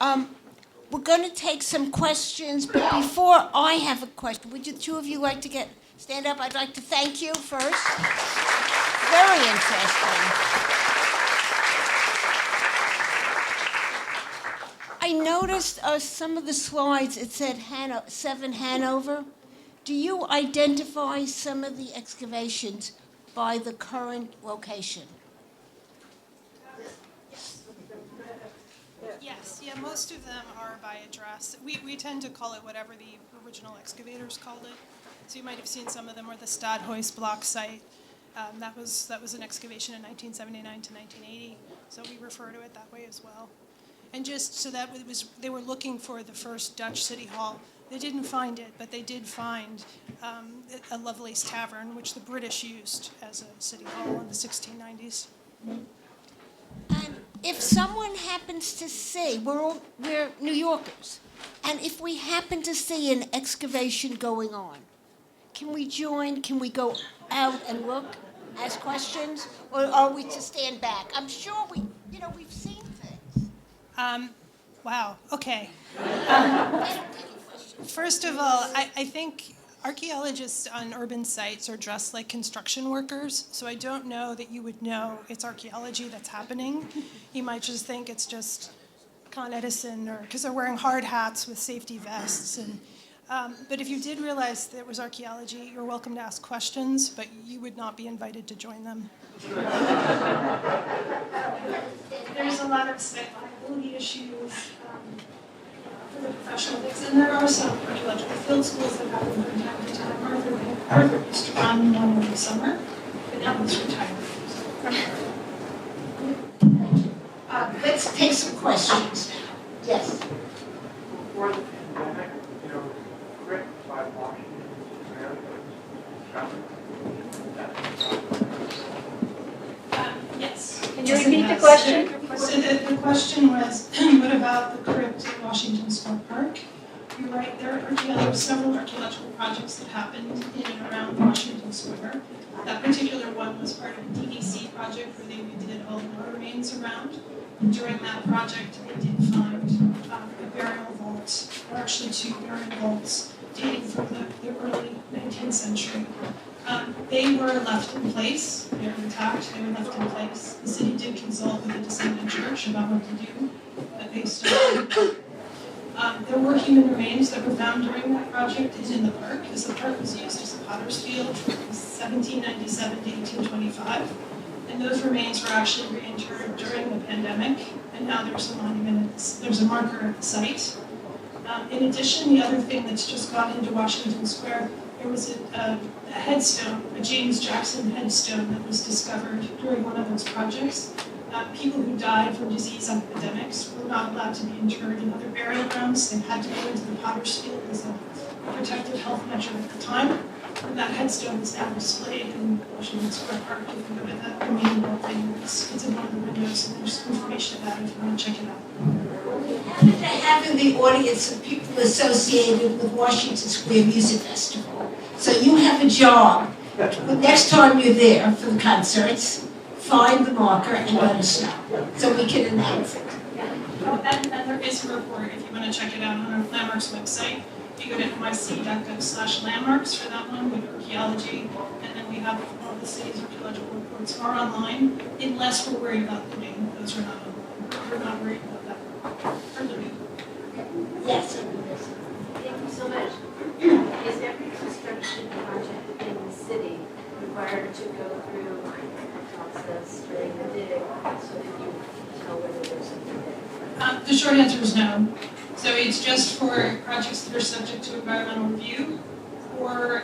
We're going to take some questions, but before I have a question, would you two of you like to stand up? I'd like to thank you first. Very interesting. I noticed some of the slides, it said 7 Hanover. Do you identify some of the excavations by the current location? Yes, yeah, most of them are by address. We tend to call it whatever the original excavators called it. So you might have seen some of them were the Stadhuis block site. That was an excavation in 1979 to 1980, so we refer to it that way as well. And just so that it was, they were looking for the first Dutch city hall. They didn't find it, but they did find a Lovelace Tavern, which the British used as a city hall in the 1690s. And if someone happens to see, we're New Yorkers, and if we happen to see an excavation going on, can we join? Can we go out and look, ask questions, or are we to stand back? I'm sure we've seen things. Wow, okay. First of all, I think archaeologists on urban sites are dressed like construction workers, so I don't know that you would know it's archaeology that's happening. You might just think it's just Con Edison, or because they're wearing hard hats with safety vests. But if you did realize that it was archaeology, you're welcome to ask questions, but you would not be invited to join them. There's a lot of site liability issues for the professionals, and there are some archaeological field schools that happen from time to time. Arthur used to run one in the summer, but now he's retired. let's take some questions now. Yes. Before the pandemic, grit by Washington Yes. Can you repeat the question? So the question was, what about the crypt at Washington Square Park? You're right, there are several archaeological projects that happened in and around Washington Square. That particular one was part of a DVC project where they redid all the war remains around. And during that project, they did find a burial vault, or actually two burial vaults, dating from the early 19th century. They were left in place, they were intact, they were left in place. The city did consult with the descendant church about what to do, but they still there were human remains that were found during that project and in the park, because the park was used as a potter's field from 1797 to 1825. And those remains were actually reinterred during the pandemic, and now there's a monument, there's a marker at the site. In addition, the other thing that's just gone into Washington Square, there was a headstone, a James Jackson headstone that was discovered during one of those projects. People who died from disease epidemics were not allowed to be interred in other burial grounds. They had to go into the potter's field as a protected health measure at the time. And that headstone is now displayed in Washington Square Park. If you go to that remaining building, it's in one of the windows, and there's information about it if you want to check it out. How did they have in the audience some people associated with Washington Square Music Festival? So you have a job. The next time you're there for the concerts, find the marker and let us know so we can announce it. Oh, and there is a report if you want to check it out on our Landmarks website. If you go to nyc.gov/landmarks for that one, with archaeology, and then we have all the city's archaeological reports are online, unless we're worried about the name. Those are not online. We're not worried about that. Or the name. Yes. Thank you so much. Is every construction project in the city required to go through a process during the dig so that you can tell whether there's something there? The short answer is no. So it's just for projects that are subject to environmental review or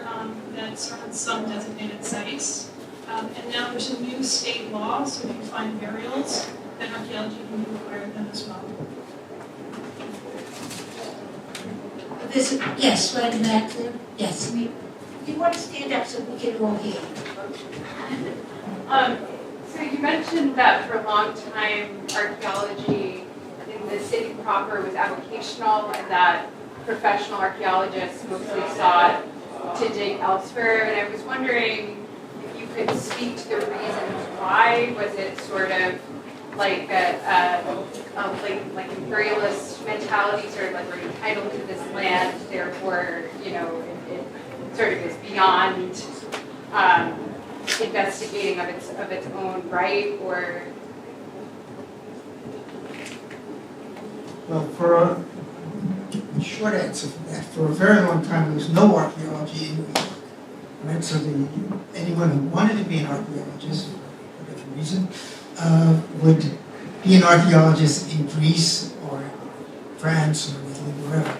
that are on some designated sites. And now there's a new state law, so if you find burials, then archaeology can be required then as well. Yes, right in back there. Yes. You want to stand up so we can all hear you. So you mentioned that for a long time, archaeology in the city proper was avocational and that professional archaeologists mostly sought to dig elsewhere. And I was wondering if you could speak to the reasons why. Was it sort of like like imperialist mentality, sort of like we're entitled to this land, therefore, it sort of is beyond investigating of its own right, or? Well, for a short answer for that, for a very long time there was no archaeology in New York. Right? So anyone who wanted to be an archaeologist, for whatever reason, would be an archaeologist in Greece or France or Italy, wherever.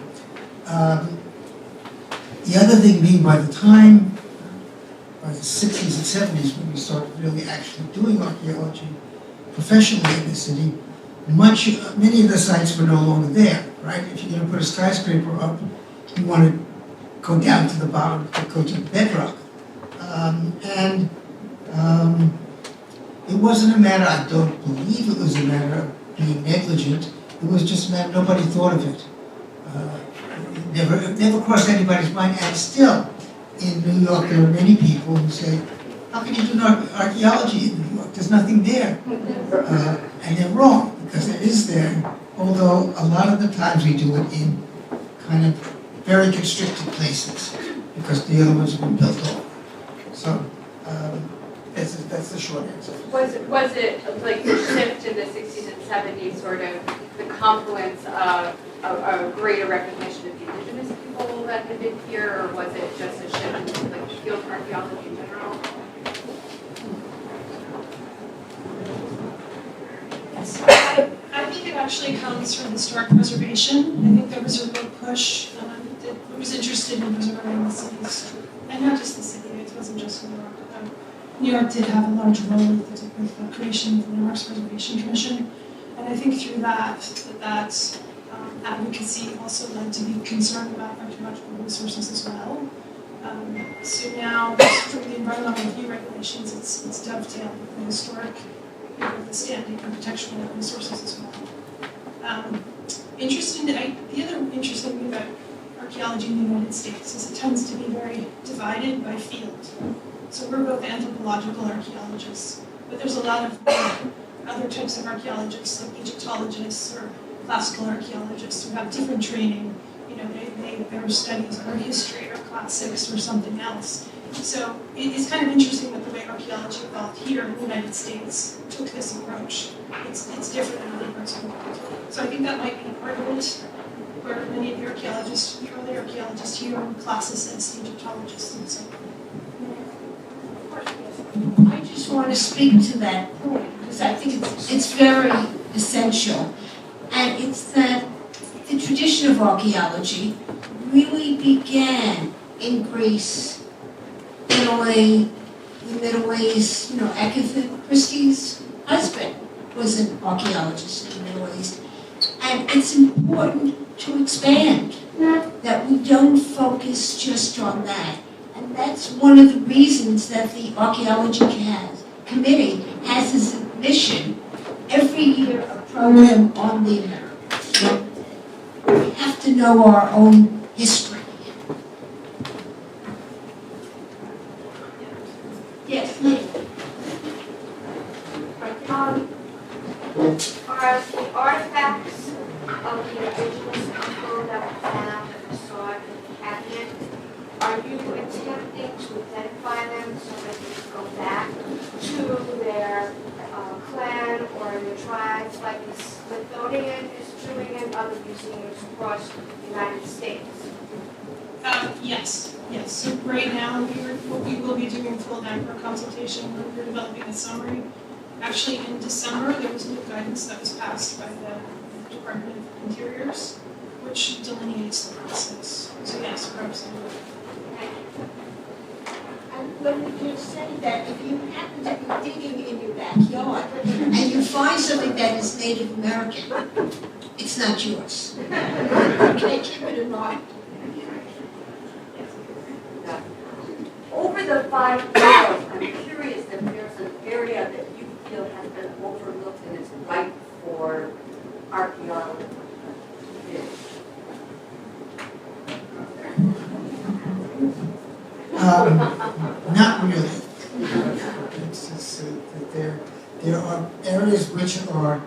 The other thing being, by the 60s and 70s, when we started really actually doing archaeology professionally in the city, many of the sites were no longer there, right? If you're going to put a skyscraper up, you want to go down to the bottom, go to the bedrock. It wasn't a matter, I don't believe it was a matter of being negligent, it was just a matter nobody thought of it. It never crossed anybody's mind, and still, in New York, there are many people who say, how can you do archaeology in New York? There's nothing there. And they're wrong, because it is there, although a lot of the times we do it in kind of very constricted places, because the other ones have been built over. So that's the short answer. Was it like the shift in the 60s and 70s, sort of the confluence of a greater recognition of the Indigenous people that had been here, or was it just a shift in like the field of archaeology in general? I think it actually comes from historic preservation. I think there was a real push that was interested in preserving the cities, and not just the city. It wasn't just New York. New York did have a large role with the creation of the Landmarks Preservation Commission. And I think through that advocacy also led to be concerned about archaeological resources as well. So now, through the environmental review regulations, it's dovetailed with the historic, with the standing architectural resources as well. The other interesting thing about archaeology in the United States is it tends to be very divided by field. So we're both anthropological archaeologists, but there's a lot of other types of archaeologists, like Egyptologists or classical archaeologists, who have different training. You know, their studies are history or classics or something else. So it's kind of interesting that the way archaeology evolved here in the United States took this approach. It's different in other parts of the world. So I think that might be part of it, where many of the archaeologists, the early archaeologists here, are classicists, Egyptologists, and so on. I just want to speak to that point, because I think it's very essential. And it's that the tradition of archaeology really began in Greece, Italy, the Middle East. You know, Agatha Christie's husband was an archaeologist in the Middle East. And it's important to expand, that we don't focus just on that. And that's one of the reasons that the Archaeology Committee has as a mission every year a program on the Americas. We have to know our own history. Yes, Lee. Are the artifacts of the Indigenous people that were found that we saw in the cabinet, are you attempting to identify them so that they can go back to their clan or their tribes, like the Smithsonian is doing in other museums across the United States? Yes. So right now, what we will be doing full NAGPRA consultation, we're developing a summary. Actually, in December, there was new guidance that was passed by the Department of Interiors, which delineates the process. So yes, we're absolutely. And when you say that, if you happen to be digging in your backyard and you find something that is Native American, it's not yours. Okay, keep it in mind. Over the 5 years, I'm curious if there's an area that you feel has been overlooked and is ripe for archaeology. Not really. It's just that there are areas which are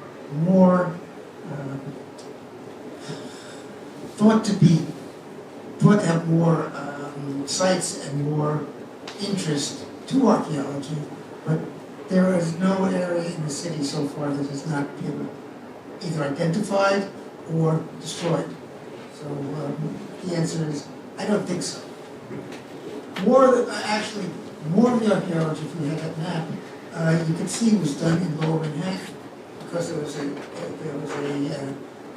more thought to have more sites and more interest to archaeology, but there is no area in the city so far that has not been either identified or destroyed. So the answer is, I don't think so. More of the archaeology, if we had that map, you could see was done in Lower Manhattan, because there was a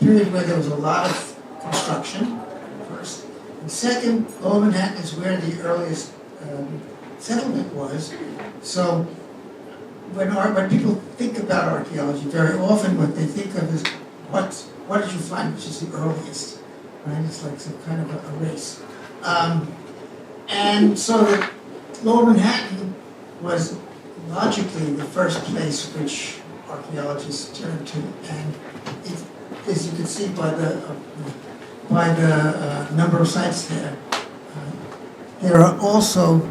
period where there was a lot of construction, first. And second, Lower Manhattan is where the earliest settlement was. So when people think about archaeology, very often what they think of is what did you find, which is the earliest, right? It's like some kind of a race. And so the Lower Manhattan was logically the first place which archaeologists turned to, and as you can see by the number of sites there, there are also,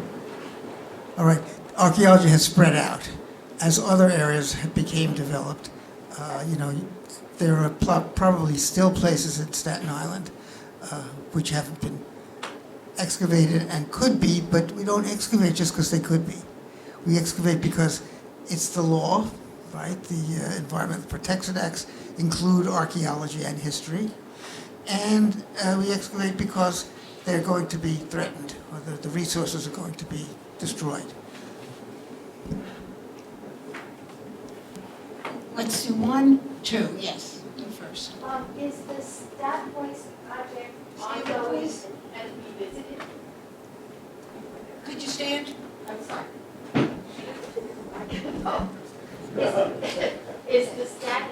all right, archaeology has spread out as other areas became developed. There are probably still places in Staten Island which haven't been excavated and could be, but we don't excavate just because they could be. We excavate because it's the law, right? The Environmental Protection Acts include archaeology and history. And we excavate because they're going to be threatened, or the resources are going to be destroyed. Let's do 1, 2. Yes, you first. Is the Stat Voice project ongoing and revisited? Could you stand? I'm sorry. Oh. Is the Stat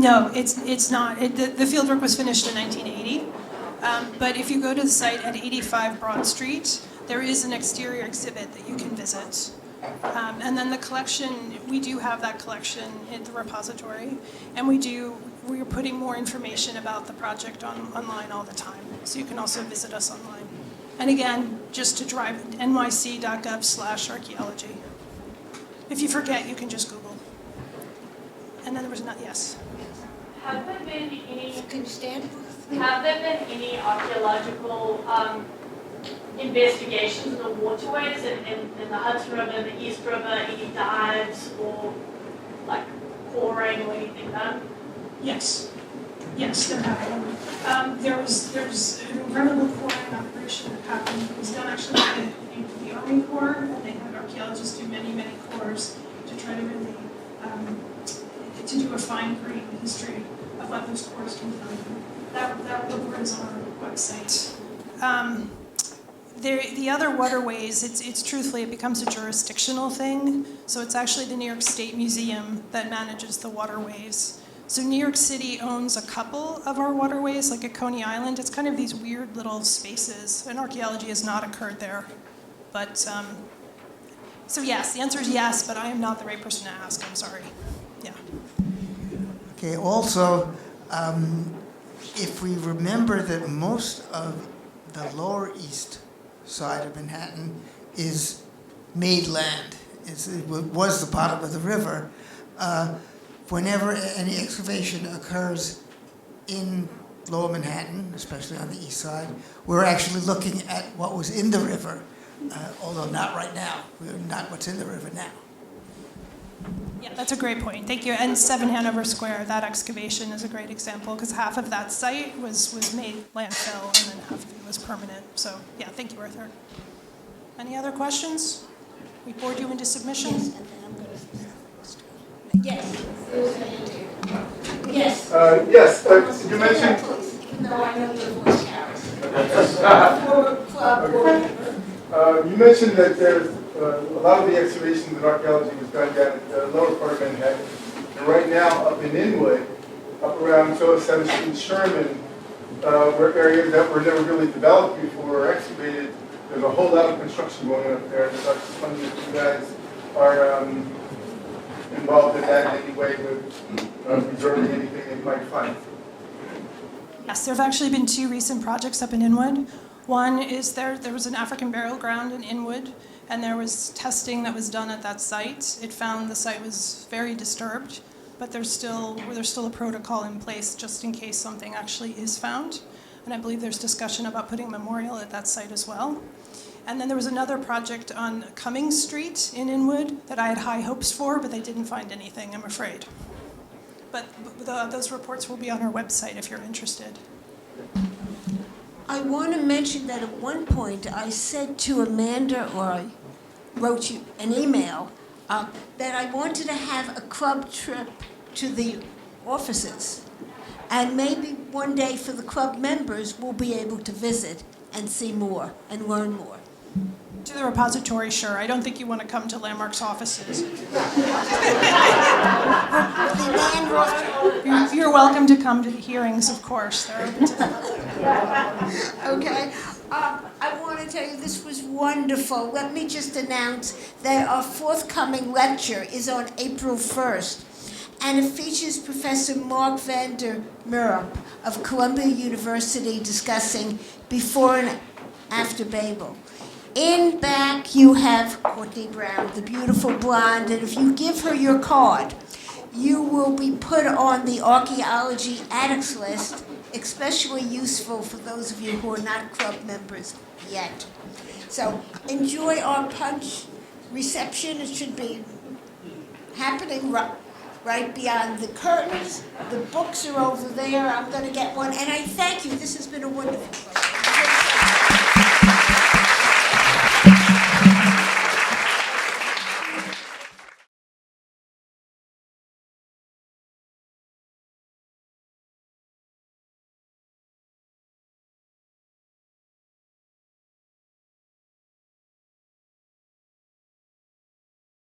No, it's not. The fieldwork was finished in 1980. But if you go to the site at 85 Broad Street, there is an exterior exhibit that you can visit. And then the collection, we do have that collection at the repository, and we're putting more information about the project online all the time. So you can also visit us online. And again, just to drive nyc.gov/archaeology. If you forget, you can just Google. And then there was yes. Have there been any? Can you stand? Have there been any archaeological investigations of the waterways in the Hudson River, the East River, any dives or like coring or anything done? Yes, there have been. There's an incredible coring operation that happened. It was done actually by the Army Corps, and they had archaeologists do many cores to try to really to do a fine-grained history of what those cores can tell you. That report is on our website. The other waterways, it's truthfully, it becomes a jurisdictional thing. So it's actually the New York State Museum that manages the waterways. So New York City owns a couple of our waterways, like at Coney Island. It's kind of these weird little spaces, and archaeology has not occurred there. But, so yes, the answer is yes, but I am not the right person to ask, I'm sorry. Yeah. Okay, also, if we remember that most of the Lower East side of Manhattan is made land, it was the bottom of the river, whenever any excavation occurs in Lower Manhattan, especially on the east side, we're actually looking at what was in the river, although not right now. We're not what's in the river now. Yeah, that's a great point. Thank you. And 7 Hanover Square, that excavation is a great example because half of that site was made landfill and then half of it was permanent. So yeah, thank you, Arthur. Any other questions? We bored you into submission? Yes, and then I'm going to... Yes. Yes. Yes, you mentioned. Even though I know your voice carries. You mentioned that there's a lot of the excavation in archaeology was done down at the lower part of Manhattan. And right now, up in Inwood, up around 207th Street and Sherman, where areas that were never really developed before or excavated, there's a whole lot of construction going on up there. And so I just wondering if you guys are involved in that in any way with preserving anything that you might find. Yes, there have actually been 2 recent projects up in Inwood. One is there was an African burial ground in Inwood, and there was testing that was done at that site. It found the site was very disturbed, but there's still a protocol in place just in case something actually is found. And I believe there's discussion about putting a memorial at that site as well. And then there was another project on Cummings Street in Inwood that I had high hopes for, but they didn't find anything, I'm afraid. But those reports will be on our website if you're interested. I want to mention that at one point I said to Amanda, or I wrote you an email, that I wanted to have a club trip to the offices. And maybe one day for the club members, we'll be able to visit and see more and learn more. To the repository, sure. I don't think you want to come to Landmarks offices. You're welcome to come to the hearings, of course. They're open to that. Okay. I want to tell you this was wonderful. Let me just announce that our forthcoming lecture is on April 1st, and it features Professor Mark van der Merp of Columbia University discussing before and after Babel. In back, you have Courtney Brown, the beautiful blonde, and if you give her your card, you will be put on the archaeology addicts list, especially useful for those of you who are not club members yet. So enjoy our punch reception. It should be happening right beyond the curtains. The books are over there. I'm going to get one. And I thank you. This has been a wonderful program.